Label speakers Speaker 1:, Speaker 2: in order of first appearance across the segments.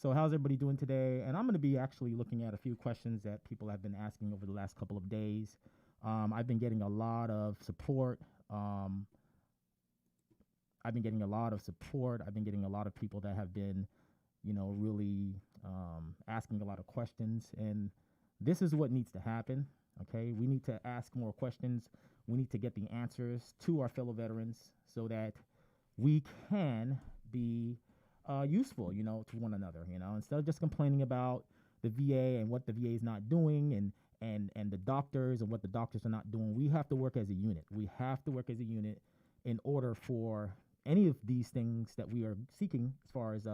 Speaker 1: So how's everybody doing today? And I'm going to be actually looking at a few questions that people have been asking over the last couple of days. I've been getting a lot of support. Um, I've been getting a lot of support. I've been getting a lot of people that have been, really asking a lot of questions. And this is what needs to happen. Okay, we need to ask more questions. We need to get the answers to our fellow veterans so that we can be useful, to one another. Instead of just complaining about the VA and what the VA is not doing, and the doctors and what the doctors are not doing. We have to work as a unit. We have to work as a unit in order for any of these things that we are seeking, as far as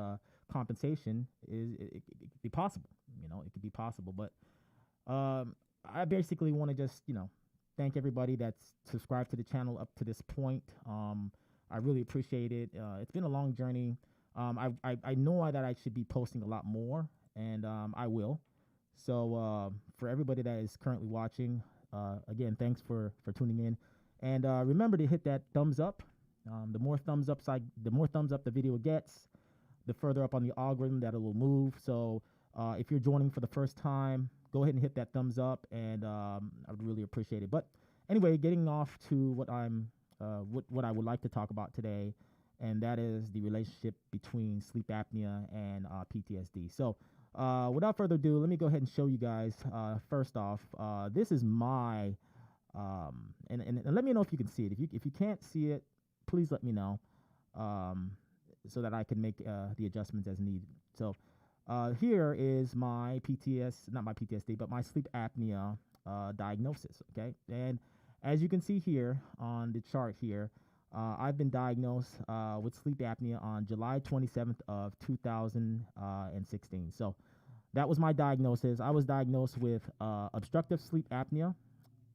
Speaker 1: compensation, it could be possible. It could be possible. But I basically want to just, thank everybody that's subscribed to the channel up to this point. I really appreciate it. It's been a long journey. I know that I should be posting a lot more, and I will. So for everybody that is currently watching, again, thanks for tuning in. And remember to hit that thumbs up. The more thumbs up the video gets, the further up on the algorithm that it will move. So if you're joining for the first time, go ahead and hit that thumbs up, and I would really appreciate it. But anyway, getting off to what I would like to talk about today, and that is the relationship between sleep apnea and PTSD. So without further ado, let me go ahead and show you guys. First off, this is my and let me know if you can see it. If you can't see it, please let me know, so that I can make the adjustments as needed. So here is my not my PTSD, but my sleep apnea diagnosis. Okay, and as you can see here on the chart here, I've been diagnosed with sleep apnea on July 27th of 2016. So that was my diagnosis. I was diagnosed with obstructive sleep apnea,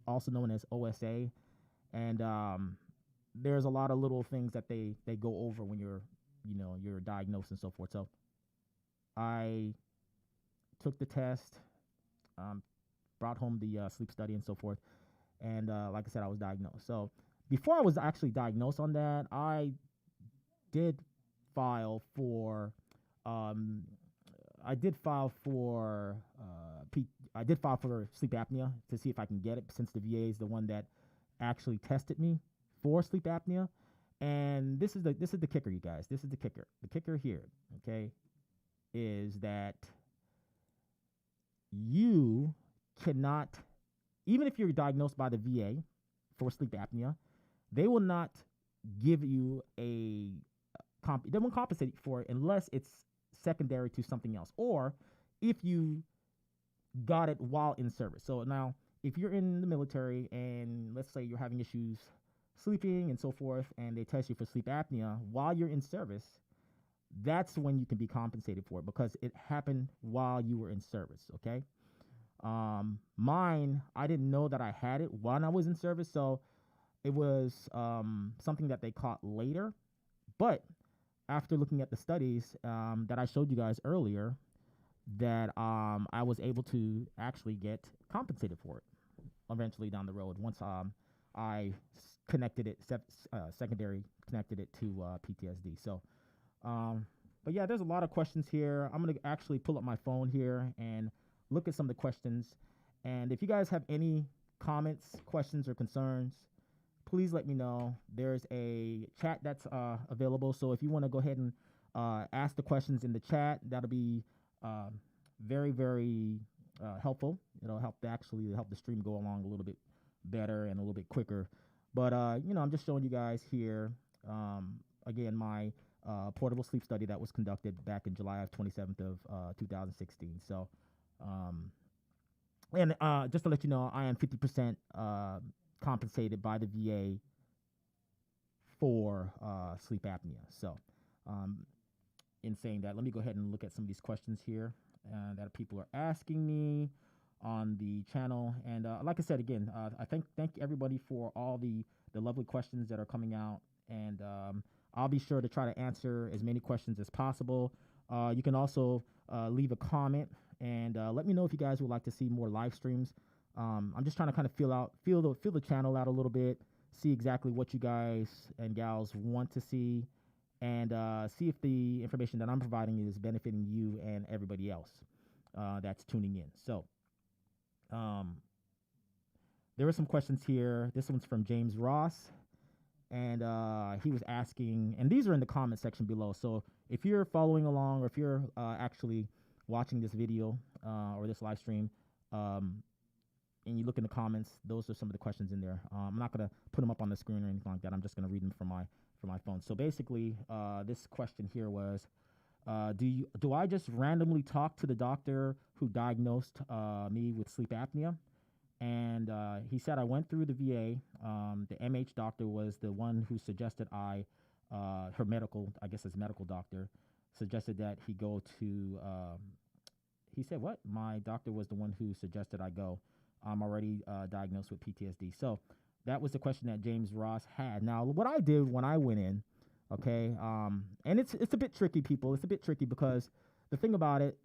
Speaker 1: also known as OSA, and there's a lot of little things that they go over when you're diagnosed and so forth. So I took the test, brought home the sleep study and so forth, and like I said, I was diagnosed. So before I was actually diagnosed on that, I did file for I did file for sleep apnea to see if I can get it, since the VA is the one that actually tested me for sleep apnea. And this is the kicker, you guys. This is the kicker. The kicker here, okay, is that you cannot, even if you're diagnosed by the VA for sleep apnea, they will not give you they won't compensate for it unless it's secondary to something else, or if you got it while in service. So now, if you're in the military and let's say you're having issues sleeping and so forth, and they test you for sleep apnea while you're in service, that's when you can be compensated for it, because it happened while you were in service. Okay. Mine, I didn't know that I had it when I was in service, so it was something that they caught later. But after looking at the studies that I showed you guys earlier, that I was able to actually get compensated for it eventually down the road, once I connected it, secondary connected it to PTSD. So, but yeah, there's a lot of questions here. I'm going to actually pull up my phone here and look at some of the questions. And if you guys have any comments, questions, or concerns, please let me know. There's a chat that's available. So if you want to go ahead and ask the questions in the chat, that'll be very, very helpful. It'll help the stream go along a little bit better and a little bit quicker. But I'm just showing you guys here again my portable sleep study that was conducted back in July of 27th of 2016. So and just to let you know, I am 50% compensated by the VA for sleep apnea. So in saying that, let me go ahead and look at some of these questions here that people are asking me on the channel. And like I said, again, I thank everybody for all the lovely questions that are coming out. And I'll be sure to try to answer as many questions as possible. You can also leave a comment and let me know if you guys would like to see more live streams. I'm just trying to kind of feel the channel out a little bit, see exactly what you guys and gals want to see, and see if the information that I'm providing is benefiting you and everybody else that's tuning in. So there were some questions here. This one's from James Ross, and he was asking, and these are in the comment section below. So if you're following along, or if you're actually watching this video or this live stream, and you look in the comments, those are some of the questions in there. I'm not going to put them up on the screen or anything like that. I'm just going to read them from my phone. So basically, this question here was, do I just randomly talk to the doctor who diagnosed me with sleep apnea? And he said, I went through the VA. The MH doctor was the one who suggested her medical, I guess his medical doctor, suggested that he go to, he said, what? My doctor was the one who suggested I go. I'm already diagnosed with PTSD. So that was the question that James Ross had. Now, what I did when I went in, okay, and it's a bit tricky, people. It's a bit tricky because the thing about it,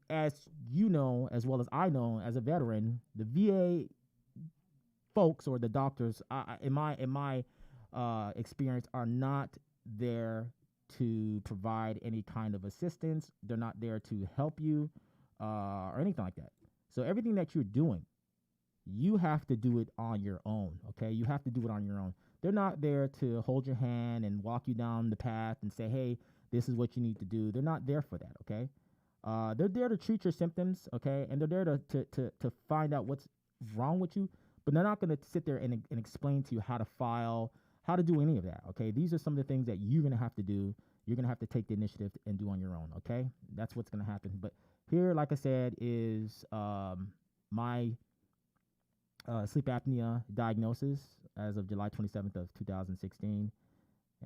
Speaker 1: as you know, as well as I know, as a veteran, the VA folks or the doctors, in my experience, are not there to provide any kind of assistance. They're not there to help you or anything like that. So everything that you're doing, you have to do it on your own, okay? You have to do it on your own. They're not there to hold your hand and walk you down the path and say, hey, this is what you need to do. They're not there for that, okay? They're there to treat your symptoms, okay? And they're there to find out what's wrong with you, but they're not going to sit there and explain to you how to file, how to do any of that, okay? These are some of the things that you're going to have to do. You're going to have to take the initiative and do on your own, okay? That's what's going to happen. But here, like I said, is my sleep apnea diagnosis as of July 27th of 2016.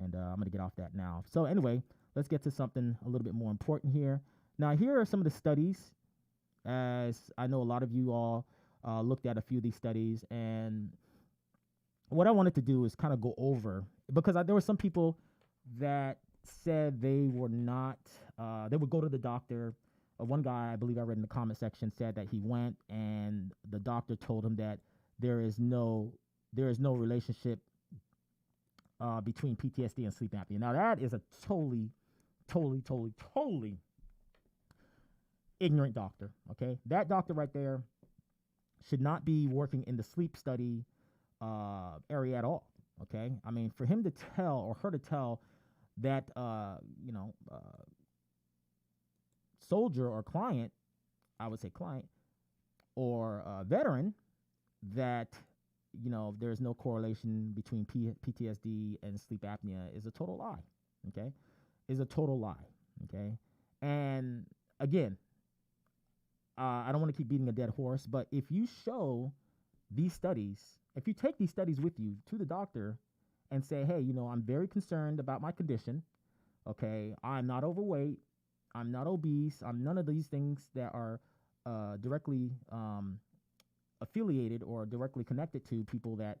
Speaker 1: And I'm going to get off that now. So anyway, let's get to something a little bit more important here. Now, here are some of the studies, as I know a lot of you all looked at a few of these studies. And what I wanted to do is kind of go over, because there were some people that said they were not, they would go to the doctor. One guy, I believe I read in the comment section, said that he went and the doctor told him that there is no relationship between PTSD and sleep apnea. Now, that is a totally ignorant doctor, okay? That doctor right there should not be working in the sleep study area at all, okay? I mean, for him to tell, or her to tell, that, soldier or client, I would say client, or veteran, that, there's no correlation between PTSD and sleep apnea is a total lie, okay? Is a total lie, okay? And again, I don't want to keep beating a dead horse, but if you show these studies, if you take these studies with you to the doctor and say, hey, I'm very concerned about my condition, okay? I'm not overweight, I'm not obese, I'm none of these things that are directly affiliated or directly connected to people that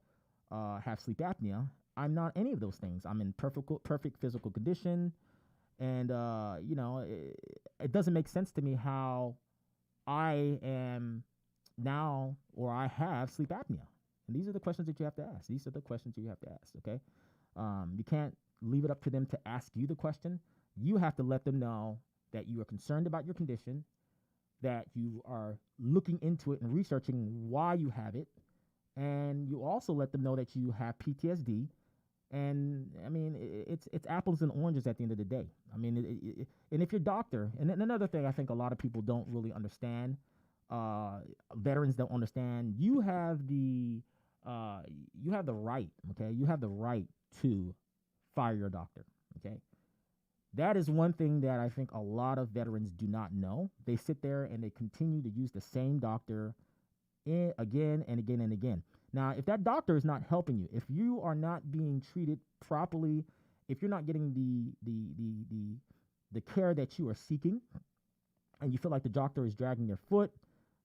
Speaker 1: have sleep apnea. I'm not any of those things. I'm in perfect physical condition, and it doesn't make sense to me how I am now, or I have sleep apnea. And these are the questions that you have to ask. These are the questions you have to ask, okay? You can't leave it up to them to ask you the question. You have to let them know that you are concerned about your condition, that you are looking into it and researching why you have it, and you also let them know that you have PTSD. And I mean, it's apples and oranges at the end of the day. I mean, and if your doctor, and another thing I think a lot of people don't really understand, veterans don't understand, you have the right, okay? You have the right to fire your doctor, okay? That is one thing that I think a lot of veterans do not know. They sit there and they continue to use the same doctor again and again and again. Now, if that doctor is not helping you, if you are not being treated properly, if you're not getting the care that you are seeking, and you feel like the doctor is dragging their foot,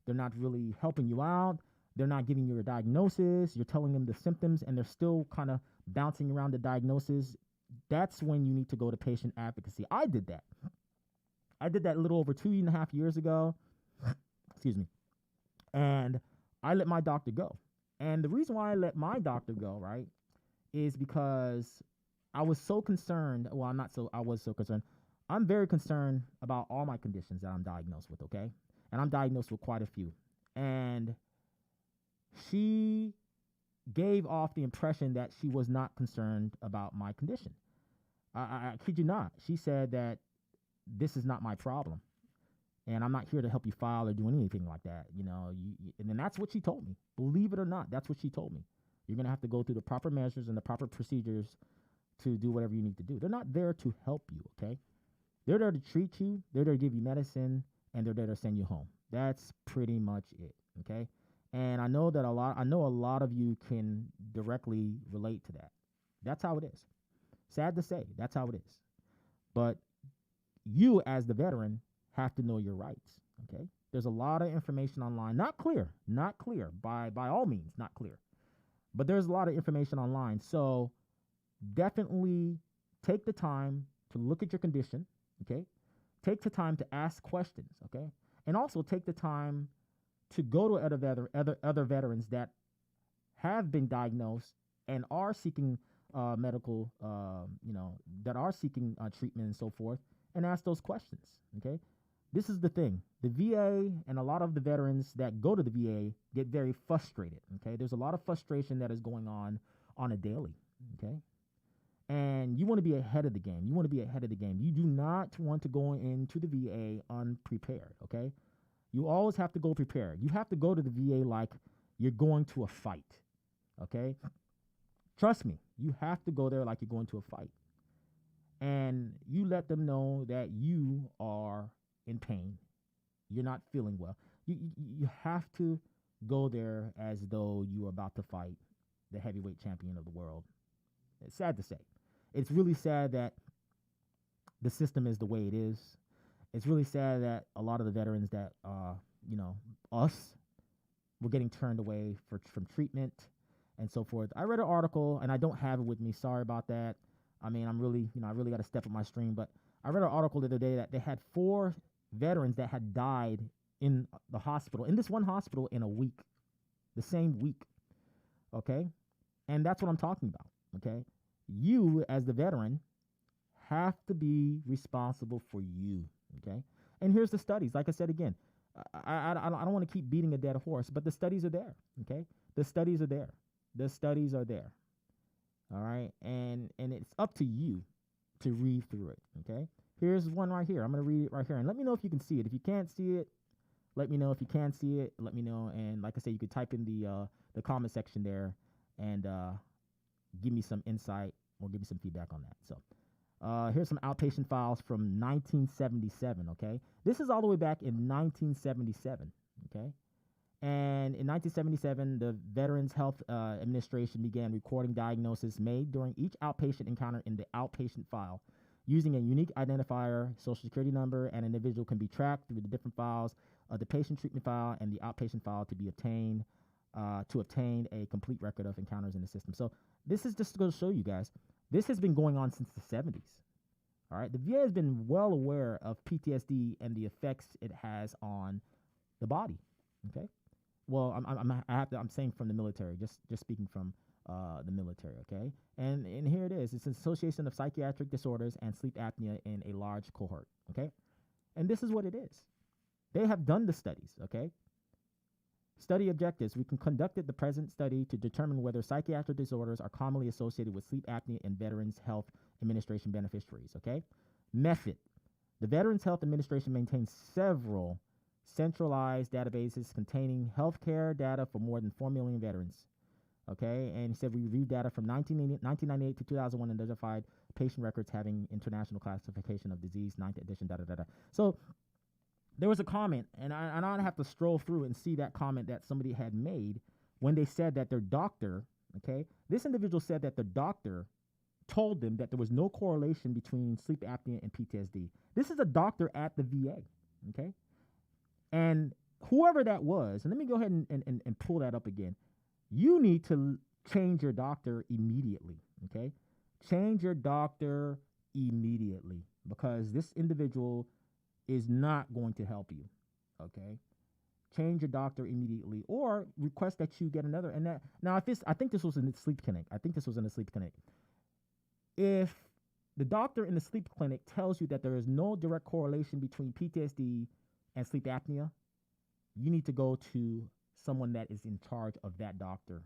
Speaker 1: they're not really helping you out, they're not giving you a diagnosis, you're telling them the symptoms, and they're still kind of bouncing around the diagnosis, that's when you need to go to patient advocacy. I did that. I did that a little over 2.5 years ago. Excuse me. And I let my doctor go. And the reason why I let my doctor go, right, is because I was so concerned. Well, I'm not so. I was so concerned. I'm very concerned about all my conditions that I'm diagnosed with. Okay, and I'm diagnosed with quite a few. And she gave off the impression that she was not concerned about my condition. I kid you not. She said that this is not my problem, and I'm not here to help you file or do anything like that. And then that's what she told me. Believe it or not, that's what she told me. You're gonna have to go through the proper measures and the proper procedures to do whatever you need to do. They're not there to help you, okay? They're there to treat you, they're there to give you medicine, and they're there to send you home. That's pretty much it, okay? And I know a lot of you can directly relate to that. That's how it is. Sad to say, that's how it is. But you as the veteran have to know your rights, okay? There's a lot of information online, not clear, by all means, not clear. But there's a lot of information online. So definitely take the time to look at your condition, okay? Take the time to ask questions, okay? And also take the time to go to other veterans that have been diagnosed and are seeking medical, that are seeking treatment and so forth, and ask those questions, okay? This is the thing. The VA and a lot of the veterans that go to the VA get very frustrated, okay? There's a lot of frustration that is going on a daily, okay? And you want to be ahead of the game. You do not want to go into the VA unprepared, okay? You always have to go prepared. You have to go to the VA like you're going to a fight, okay? Trust me, you have to go there like you're going to a fight. And you let them know that you are in pain. You're not feeling well. You have to go there as though you are about to fight the heavyweight champion of the world. It's sad to say. It's really sad that the system is the way it is. It's really sad that a lot of the veterans that, us, we're getting turned away from treatment and so forth. I read an article, and I don't have it with me. Sorry about that. I mean, I really got to step up my stream. But I read an article the other day that they had 4 veterans that had died in the hospital, in this one hospital, in a week, the same week. Okay? And that's what I'm talking about. Okay? You, as the veteran, have to be responsible for you. Okay? And here's the studies. Like I said again, I don't want to keep beating a dead horse, but the studies are there. Okay? The studies are there. The studies are there. All right? And it's up to you to read through it. Okay? Here's one right here. I'm going to read it right here. And let me know if you can see it. If you can't see it, let me know. If you can see it, let me know. And like I said, you could type in the comment section there and give me some insight or give me some feedback on that. So here's some outpatient files from 1977, okay? This is all the way back in 1977, okay? And in 1977, the Veterans Health Administration began recording diagnoses made during each outpatient encounter in the outpatient file. Using a unique identifier, social security number, and an individual can be tracked through the different files of the patient treatment file and the outpatient file to be obtained to obtain a complete record of encounters in the system. So this is just to go show you guys, this has been going on since the 70s. All right, the VA has been well aware of PTSD and the effects it has on the body. Okay, well, I'm saying from the military, just speaking from the military. Okay, and here it is. It's an association of psychiatric disorders and sleep apnea in a large cohort. Okay, and this is what it is. They have done the studies. Okay. Study objectives. We can conducted the present study to determine whether psychiatric disorders are commonly associated with sleep apnea in Veterans Health Administration beneficiaries. Okay. Method. The Veterans Health Administration maintains several centralized databases containing healthcare data for more than 4 million veterans. Okay. And he said we reviewed data from 1998 to 2001 and identified patient records having international classification of disease, 9th edition, So there was a comment, and I'd have to stroll through and see that comment that somebody had made when they said that their doctor, okay, this individual said that the doctor told them that there was no correlation between sleep apnea and PTSD. This is a doctor at the VA, okay? And whoever that was, and let me go ahead and pull that up again. You need to change your doctor immediately, okay? Change your doctor immediately because this individual is not going to help you, okay? Change your doctor immediately, or request that you get another. And that now, if this, I think this was in the sleep clinic. If the doctor in the sleep clinic tells you that there is no direct correlation between PTSD and sleep apnea, you need to go to someone that is in charge of that doctor,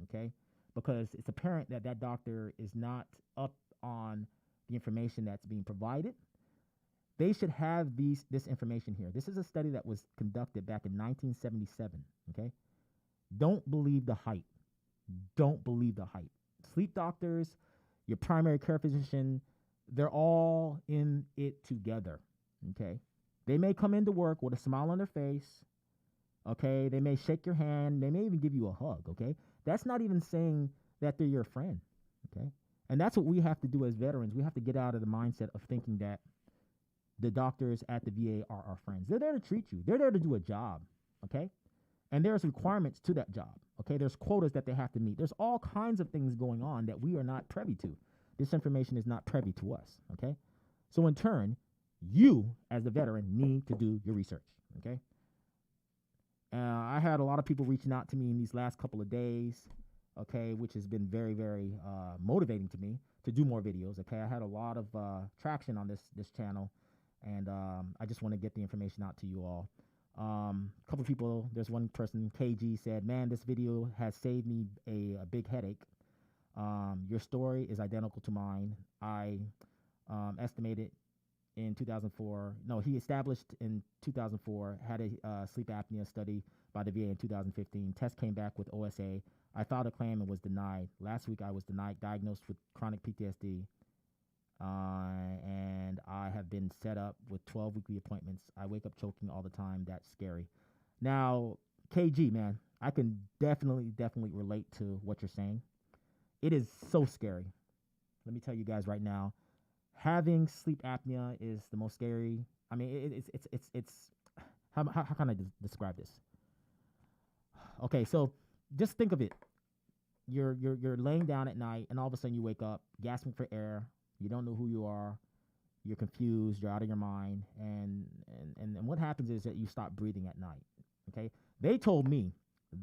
Speaker 1: okay? Because it's apparent that that doctor is not up on the information that's being provided. They should have this information here. This is a study that was conducted back in 1977, okay? Don't believe the hype. Don't believe the hype. Sleep doctors, your primary care physician, they're all in it together, okay? They may come into work with a smile on their face, okay? They may shake your hand. They may even give you a hug, okay? That's not even saying that they're your friend, okay? And that's what we have to do as veterans. We have to get out of the mindset of thinking that the doctors at the VA are our friends. They're there to treat you. They're there to do a job, okay? And there's requirements to that job, okay? There's quotas that they have to meet. There's all kinds of things going on that we are not privy to. This information is not privy to us, okay? So in turn, you as the veteran need to do your research, okay? I had a lot of people reaching out to me in these last couple of days, okay, which has been very, very motivating to me to do more videos, okay? I had a lot of traction on this channel, and I just want to get the information out to you all. A couple of people, there's one person, KG, said, man, this video has saved me a big headache. Your story is identical to mine. I estimated in 2004. No, he established in 2004, had a sleep apnea study by the VA in 2015. Test came back with OSA. I filed a claim and was denied. Last week I was diagnosed with chronic PTSD. And I have been set up with 12 weekly appointments. I wake up choking all the time. That's scary. Now, KG, man, I can definitely relate to what you're saying. It is so scary. Let me tell you guys right now, having sleep apnea is the most scary. I mean, it's how can I describe this? Okay, so just think of it. You're laying down at night, and all of a sudden you wake up gasping for air. You don't know who you are. You're confused. You're out of your mind. And what happens is that you stop breathing at night. Okay. They told me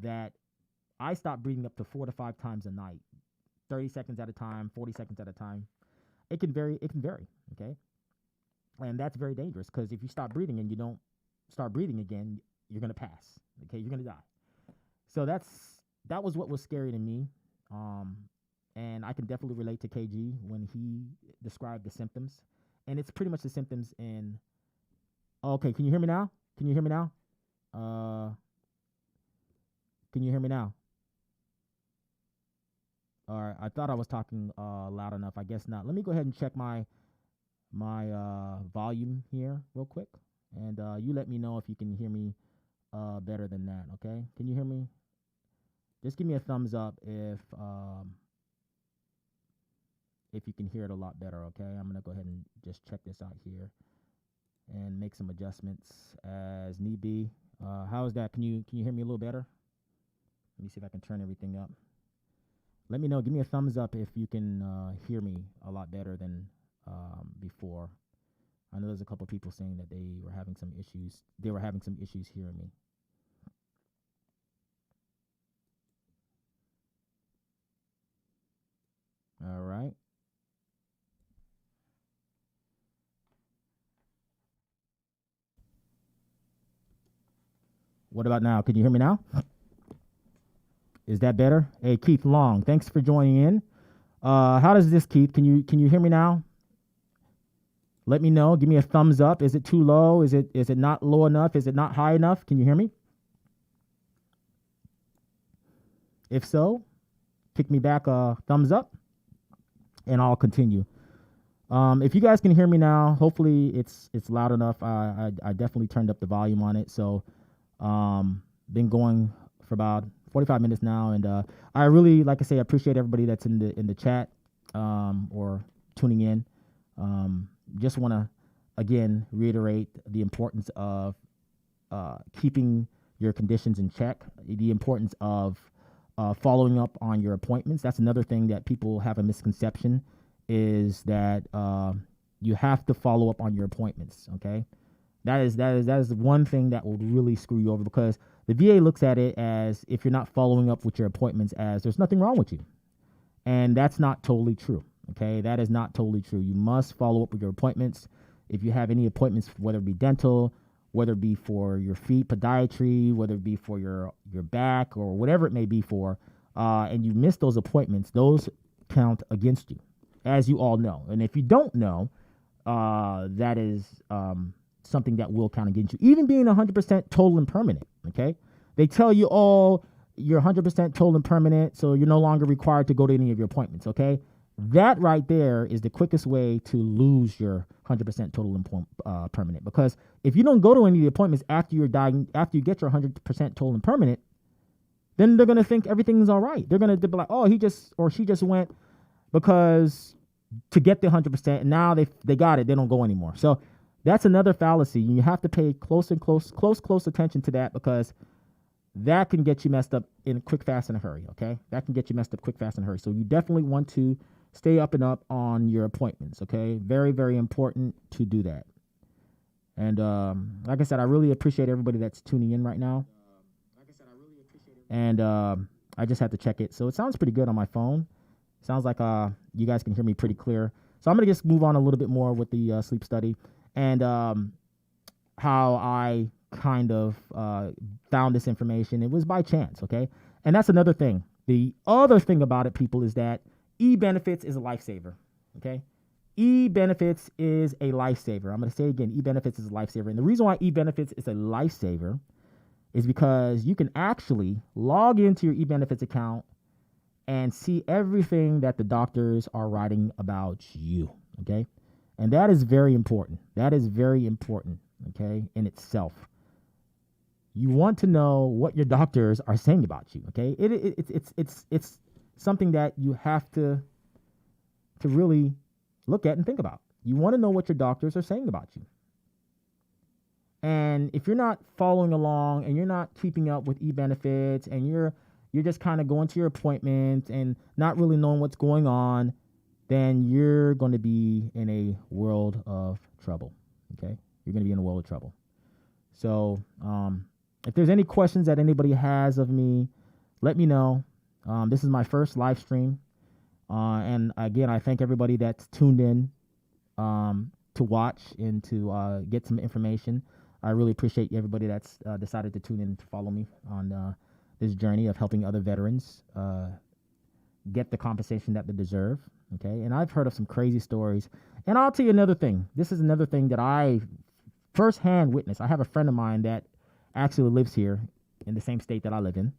Speaker 1: that I stopped breathing up to 4 to 5 times a night, 30 seconds at a time, 40 seconds at a time. It can vary. Okay. And that's very dangerous, because if you stop breathing and you don't start breathing again, you're going to pass. Okay. You're going to die. So that was what was scary to me. And I can definitely relate to KG when he described the symptoms. And it's pretty much the symptoms in... Okay, can you hear me now? Can you hear me now? Can you hear me now? All right, I thought I was talking loud enough. I guess not. Let me go ahead and check my volume here real quick. And you let me know if you can hear me better than that, okay? Can you hear me? Just give me a thumbs up if you can hear it a lot better, okay? I'm going to go ahead and just check this out here and make some adjustments as need be. How is that? Can you hear me a little better? Let me see if I can turn everything up. Let me know. Give me a thumbs up if you can hear me a lot better than before. I know there's a couple people saying that they were having some issues. They were having some issues hearing me. All right. What about now? Can you hear me now? Is that better? Hey, Keith Long, thanks for joining in. How does this, Keith? Can you hear me now? Let me know. Give me a thumbs up. Is it too low? Is it not low enough? Is it not high enough? Can you hear me? If so, kick me back a thumbs up, and I'll continue. If you guys can hear me now, hopefully it's loud enough. I definitely turned up the volume on it. So been going for about 45 minutes now, and I really, like I say, appreciate everybody that's in the chat or tuning in. Just want to again reiterate the importance of keeping your conditions in check, the importance of following up on your appointments. That's another thing that people have a misconception, is that you have to follow up on your appointments. Okay, that is one thing that will really screw you over, because the VA looks at it as, if you're not following up with your appointments, as there's nothing wrong with you, and that's not totally true. Okay, that is not totally true. You must follow up with your appointments. If you have any appointments, whether it be dental, whether it be for your feet, podiatry, whether it be for your back or whatever it may be for, and you miss those appointments, those count against you, as you all know. And if you don't know, that is something that will count against you. Even being 100% total and permanent, okay? They tell you, oh, you're 100% total and permanent, so you're no longer required to go to any of your appointments, okay? That right there is the quickest way to lose your 100% total and permanent. Because if you don't go to any of the appointments after you're after you get your 100% total and permanent, then they're gonna think everything's all right. They're gonna be like, oh, he just or she just went because to get the 100%, and now they got it. They don't go anymore. So that's another fallacy. You have to pay close attention to that, because that can get you messed up in quick, fast, and a hurry. Okay, that can get you messed up quick, fast, and a hurry. So you definitely want to stay up and up on your appointments. Okay, very, very important to do that. And like I said, I really appreciate everybody that's tuning in right now. And I just had to check it. So it sounds pretty good on my phone. Sounds like you guys can hear me pretty clear. So I'm going to just move on a little bit more with the sleep study and how I kind of found this information. It was by chance, okay? And that's another thing. The other thing about it, people, is that e-benefits is a lifesaver, okay? E-benefits is a lifesaver. I'm going to say again, e-benefits is a lifesaver. And the reason why e-benefits is a lifesaver is because you can actually log into your e-benefits account and see everything that the doctors are writing about you, okay? And that is very important. That is very important, okay, in itself. You want to know what your doctors are saying about you, okay? It's something that you have to really look at and think about. You want to know what your doctors are saying about you. And if you're not following along and you're not keeping up with e-benefits and you're just kind of going to your appointment and not really knowing what's going on, then you're going to be in a world of trouble, okay? You're going to be in a world of trouble. So if there's any questions that anybody has of me, let me know. This is my first live stream. And again, I thank everybody that's tuned in to watch and to get some information. I really appreciate everybody that's decided to tune in to follow me on this journey of helping other veterans get the compensation that they deserve. Okay. And I've heard of some crazy stories. And I'll tell you another thing. This is another thing that I firsthand witnessed. I have a friend of mine that actually lives here in the same state that I live in.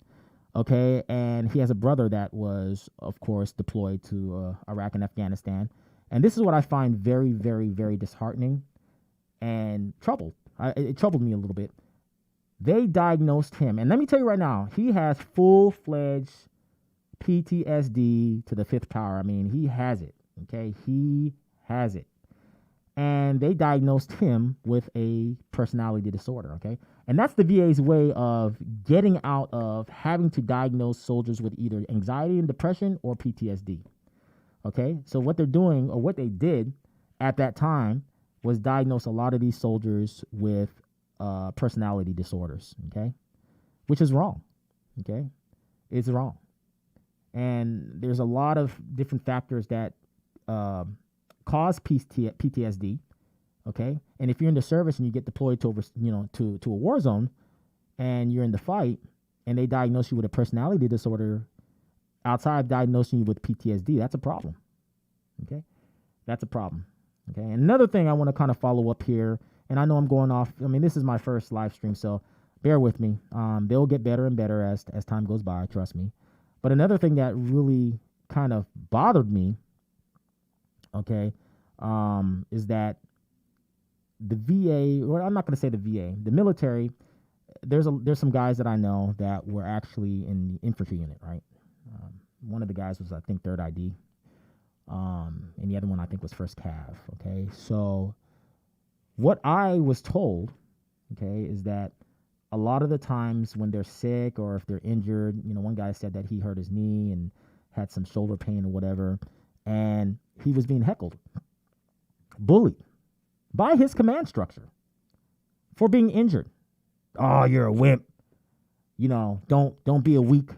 Speaker 1: Okay. And he has a brother that was, of course, deployed to Iraq and Afghanistan. And this is what I find very, very, very disheartening and troubled. It troubled me a little bit. They diagnosed him. And let me tell you right now, he has full-fledged PTSD to the fifth power. I mean, he has it. Okay. He has it. And they diagnosed him with a personality disorder. Okay. And that's the VA's way of getting out of having to diagnose soldiers with either anxiety and depression or PTSD. Okay. So what they're doing, or what they did at that time, was diagnose a lot of these soldiers with personality disorders. Okay. Which is wrong. Okay. It's wrong. And there's a lot of different factors that cause PTSD. Okay. And if you're in the service and you get deployed to a war zone and you're in the fight and they diagnose you with a personality disorder outside of diagnosing you with PTSD, that's a problem. Okay. That's a problem. Okay. And another thing I want to kind of follow up here, and I know I'm going off. I mean, this is my first live stream, so bear with me. They'll get better and better as time goes by. Trust me. But another thing that really kind of bothered me, okay, is that the VA, or I'm not going to say the VA, the military, there's some guys that I know that were actually in the infantry unit, right? One of the guys was, I think, 3rd ID. And the other one, I think, was 1st Cav, okay? So what I was told, okay, is that a lot of the times when they're sick or if they're injured, one guy said that he hurt his knee and had some shoulder pain or whatever, and he was being heckled, bullied by his command structure for being injured. Oh, you're a wimp. Don't be a weak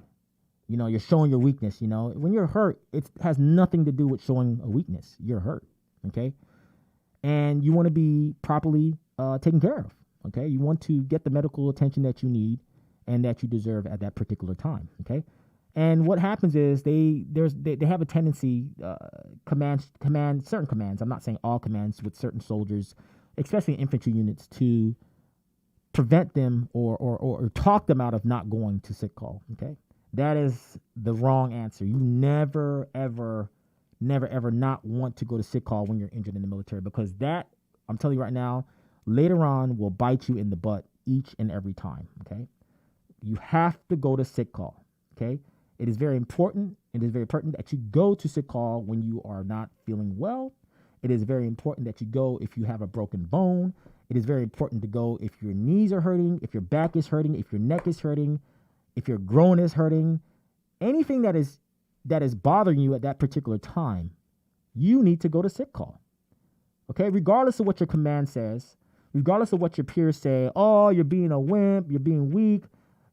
Speaker 1: You're showing your weakness. When you're hurt, it has nothing to do with showing a weakness. You're hurt, okay? And you want to be properly taken care of, okay? You want to get the medical attention that you need and that you deserve at that particular time, okay? And what happens is they have a tendency, certain commands. I'm not saying all commands with certain soldiers, especially infantry units, to prevent them or talk them out of not going to sick call. Okay, that is the wrong answer. You never ever not want to go to sick call when you're injured in the military, because that, I'm telling you right now, later on will bite you in the butt each and every time. Okay, you have to go to sick call. Okay. It is very important. It is very pertinent that you go to sick call when you are not feeling well. It is very important that you go if you have a broken bone. It is very important to go if your knees are hurting, if your back is hurting, if your neck is hurting, if your groin is hurting. Anything that is bothering you at that particular time, you need to go to sick call. Okay, regardless of what your command says, regardless of what your peers say, oh, you're being a wimp, you're being weak,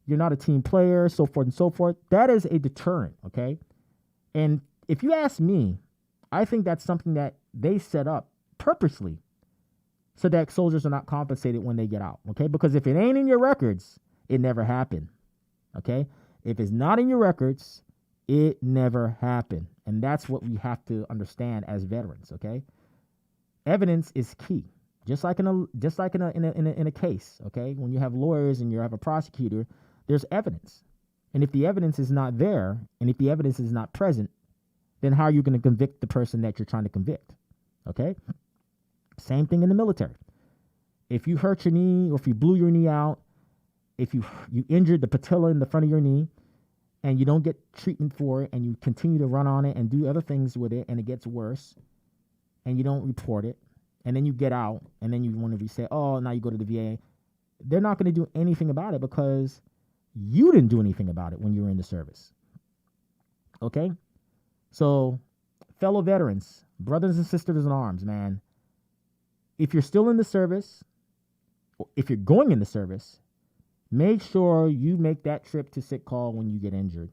Speaker 1: you're not a team player, so forth and so forth. That is a deterrent, okay? And if you ask me, I think that's something that they set up purposely so that soldiers are not compensated when they get out, okay? Because if it ain't in your records, it never happened, okay? If it's not in your records, it never happened. And that's what we have to understand as veterans, okay? Evidence is key. Just like in a case, okay? When you have lawyers and you have a prosecutor, there's evidence. And if the evidence is not there, and if the evidence is not present, then how are you going to convict the person that you're trying to convict? Okay? Same thing in the military. If you hurt your knee, or if you blew your knee out, if you injured the patella in the front of your knee, and you don't get treatment for it, and you continue to run on it and do other things with it, and it gets worse, and you don't report it, and then you get out, and then you want to say, oh, now you go to the VA, they're not going to do anything about it because you didn't do anything about it when you were in the service. Okay? So, fellow veterans, brothers and sisters in arms, man, if you're still in the service, if you're going in the service, make sure you make that trip to sick call when you get injured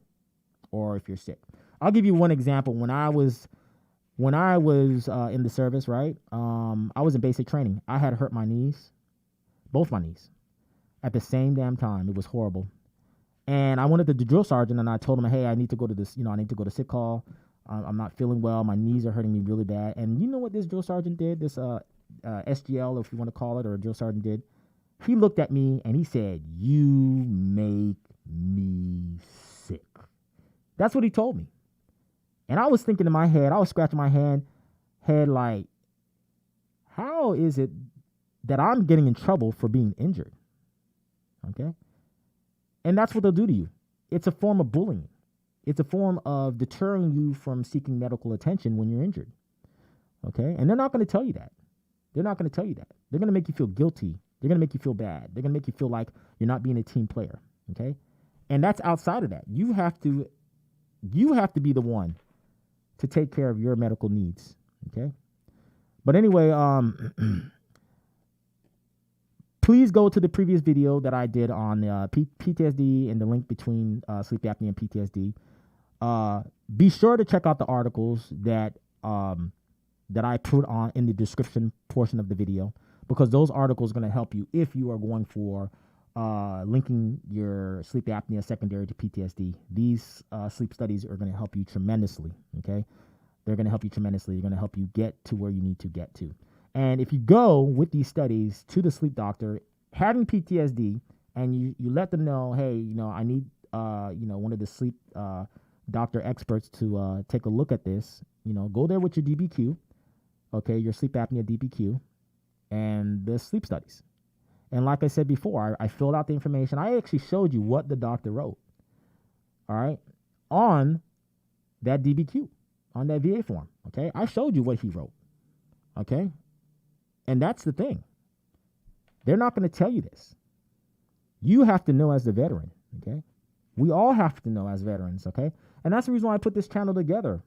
Speaker 1: or if you're sick. I'll give you one example. When I was in the service, right? I was in basic training. I had hurt my knees, both my knees, at the same damn time. It was horrible. And I went to the drill sergeant and I told him, hey, I need to go to this, I need to go to sick call. I'm not feeling well. My knees are hurting me really bad. And you know what this drill sergeant did? This SGL, if you want to call it, or a drill sergeant did? He looked at me and he said, you make me sick. That's what he told me. And I was thinking in my head, I was scratching my head like, how is it that I'm getting in trouble for being injured? Okay? And that's what they'll do to you. It's a form of bullying. It's a form of deterring you from seeking medical attention when you're injured. Okay? And they're not going to tell you that. They're not going to tell you that. They're going to make you feel guilty. They're going to make you feel bad. They're going to make you feel like you're not being a team player. Okay? And that's outside of that. You have to be the one to take care of your medical needs. Okay? But anyway, please go to the previous video that I did on PTSD and the link between sleep apnea and PTSD. Be sure to check out the articles that I put on in the description portion of the video, because those articles are going to help you if you are going for linking your sleep apnea secondary to PTSD. These sleep studies are going to help you tremendously. Okay, they're going to help you tremendously. They're going to help you get to where you need to get to. And if you go with these studies to the sleep doctor having PTSD, and you let them know, hey, I need one of the sleep doctor experts to take a look at this. Go there with your DBQ, okay, your sleep apnea DBQ, and the sleep studies. And like I said before, I filled out the information. I actually showed you what the doctor wrote, all right, on that DBQ, on that VA form, okay? I showed you what he wrote, okay? And that's the thing. They're not going to tell you this. You have to know as the veteran, okay? We all have to know as veterans, okay? And that's the reason why I put this channel together,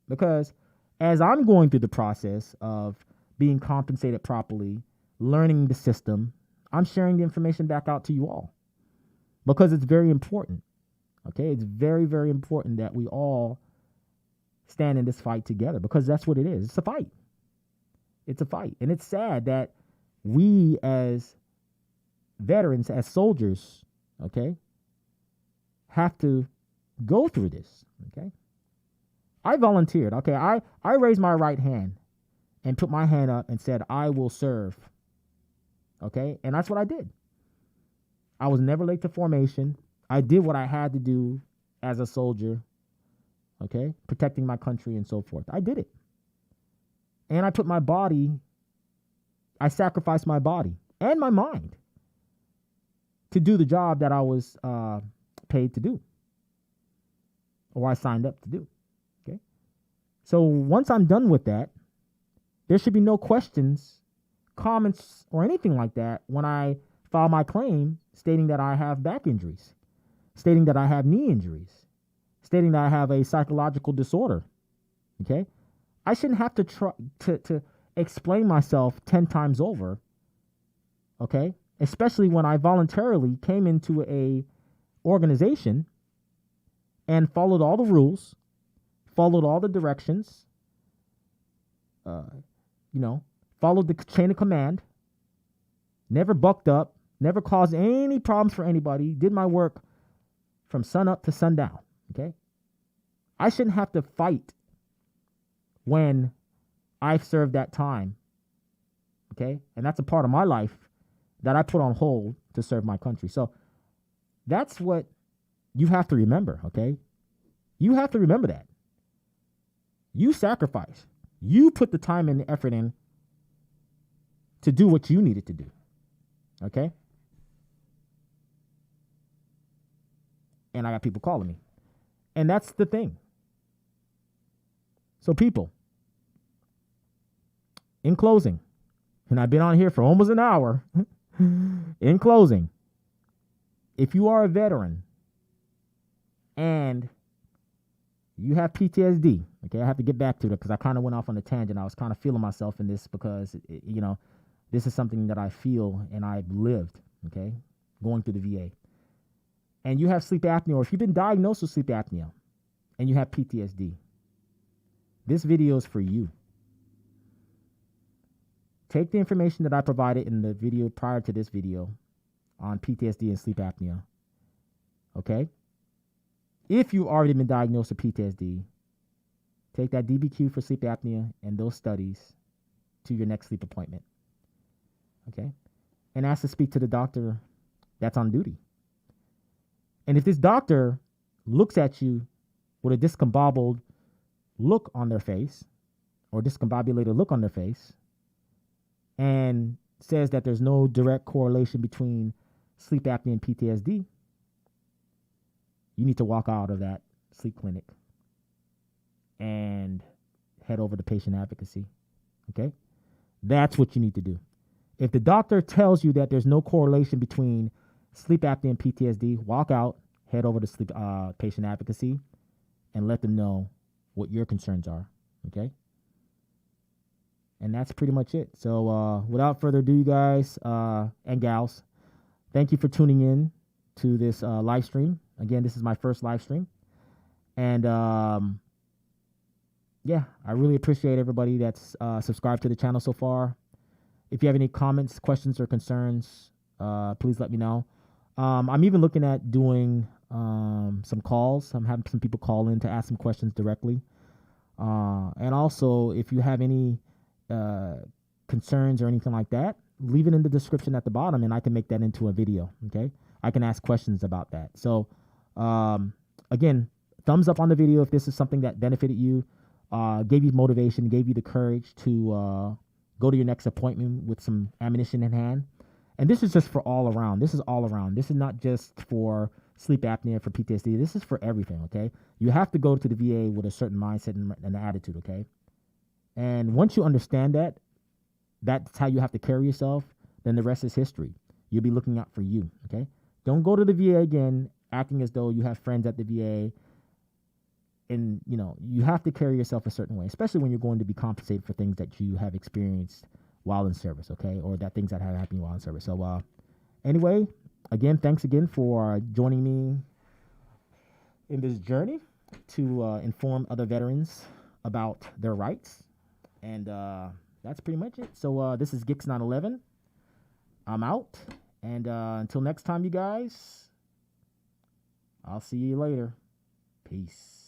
Speaker 1: because as I'm going through the process of being compensated properly, learning the system, I'm sharing the information back out to you all because it's very important, Okay, it's very, very important that we all stand in this fight together because that's what it is. It's a fight. It's a fight. And it's sad that we as veterans, as soldiers, okay, have to go through this. Okay. I volunteered. Okay. I raised my right hand and put my hand up and said, I will serve. Okay. And that's what I did. I was never late to formation. I did what I had to do as a soldier. Okay. Protecting my country and so forth. I did it. And I put my body, I sacrificed my body and my mind to do the job that I was paid to do or I signed up to do. Okay. So once I'm done with that, there should be no questions, comments, or anything like that when I file my claim stating that I have back injuries, stating that I have knee injuries, stating that I have a psychological disorder. Okay. I shouldn't have to try to explain myself 10 times over. Okay. Especially when I voluntarily came into a organization and followed all the rules, followed all the directions, followed the chain of command, never bucked up, never caused any problems for anybody, did my work from sun up to sundown. Okay. I shouldn't have to fight when I've served that time. Okay. And that's a part of my life that I put on hold to serve my country. So that's what you have to remember, okay? You have to remember that. You sacrifice. You put the time and the effort in to do what you needed to do, okay? And I got people calling me. And that's the thing. So people, in closing, and I've been on here for almost an hour. In closing, if you are a veteran and you have PTSD, okay, I have to get back to it because I kind of went off on a tangent. I was kind of feeling myself in this because, this is something that I feel and I've lived, okay, going through the VA. And you have sleep apnea, or if you've been diagnosed with sleep apnea and you have PTSD, this video is for you. Take the information that I provided in the video prior to this video on PTSD and sleep apnea. Okay? If you've already been diagnosed with PTSD, take that DBQ for sleep apnea and those studies to your next sleep appointment. Okay? And ask to speak to the doctor that's on duty. And if this doctor looks at you with a discombobulated look on their face or discombobulated look on their face, and says that there's no direct correlation between sleep apnea and PTSD, you need to walk out of that sleep clinic and head over to patient advocacy. Okay? That's what you need to do. If the doctor tells you that there's no correlation between sleep apnea and PTSD, walk out, head over to sleep patient advocacy, and let them know what your concerns are. Okay? And that's pretty much it. So without further ado, you guys and gals, thank you for tuning in to this live stream. Again, this is my first live stream. And I really appreciate everybody that's subscribed to the channel so far. If you have any comments, questions, or concerns, please let me know. I'm even looking at doing some calls. I'm having some people call in to ask some questions directly. And also, if you have any concerns or anything like that, leave it in the description at the bottom and I can make that into a video. Okay. I can ask questions about that. So, again, thumbs up on the video if this is something that benefited you, gave you motivation, gave you the courage to go to your next appointment with some ammunition in hand. And this is just for all around. This is all around. This is not just for sleep apnea, for PTSD. This is for everything. Okay. You have to go to the VA with a certain mindset and attitude. Okay. And once you understand that, that's how you have to carry yourself, then the rest is history. You'll be looking out for you, okay? Don't go to the VA again acting as though you have friends at the VA. And, you have to carry yourself a certain way, especially when you're going to be compensated for things that you have experienced while in service, okay? Or that things that have happened while in service. So, anyway, again, thanks again for joining me in this journey to inform other veterans about their rights. And that's pretty much it. So this is Gix 911. I'm out. And until next time, you guys, I'll see you later. Peace.